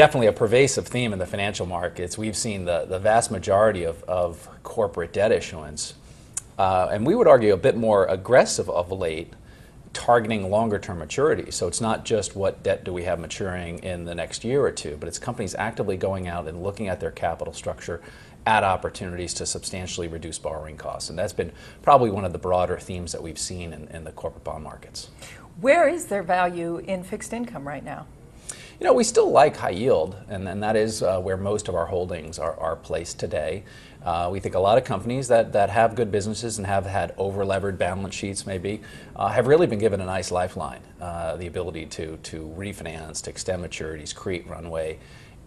definitely a pervasive theme in the financial markets. We've seen the vast majority of corporate debt issuance, and we would argue a bit more aggressive of late, targeting longer term maturity. So it's not just what debt do we have maturing in the next year or two, but it's companies actively going out and looking at their capital structure at opportunities to substantially reduce borrowing costs. And that's been probably one of the broader themes that we've seen in the corporate bond markets. Where is there value in fixed income right now? You know, we still like high yield, and that is where most of our holdings are placed today. We think a lot of companies that have good businesses and have had over-levered balance sheets maybe have really been given a nice lifeline, the ability to refinance, to extend maturities, create runway,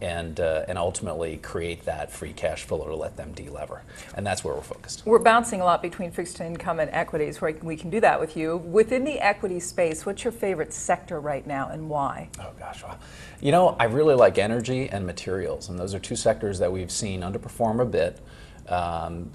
and ultimately create that free cash flow to let them de-lever. And that's where we're focused. We're bouncing a lot between fixed income and equities, where we can do that with you. Within the equity space, what's your favorite sector right now and why? Oh gosh, well, you know, I really like energy and materials, and those are two sectors that we've seen underperform a bit.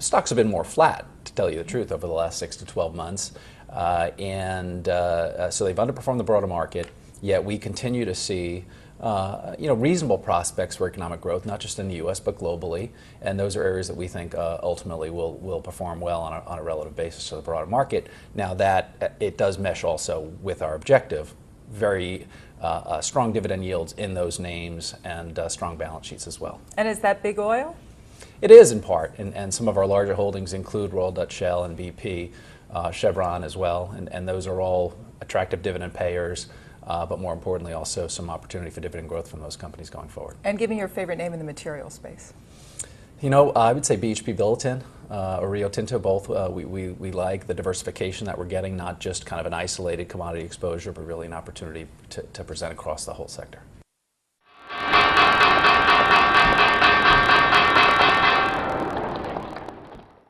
Stocks have been more flat, to tell you the truth, over the last 6 to 12 months, so they've underperformed the broader market. Yet we continue to see reasonable prospects for economic growth, not just in the U.S. but globally, and those are areas that we think ultimately will perform well on a relative basis to the broader market. Now that it does mesh also with our objective, very strong dividend yields in those names and strong balance sheets as well. And is that big oil? It is in part, and some of our larger holdings include Royal Dutch Shell and BP, Chevron as well, and those are all attractive dividend payers. But more importantly, also some opportunity for dividend growth from those companies going forward. And give me your favorite name in the material space. You know, I would say BHP Billiton or Rio Tinto, both. We like the diversification that we're getting, not just kind of an isolated commodity exposure, but really an opportunity to present across the whole sector.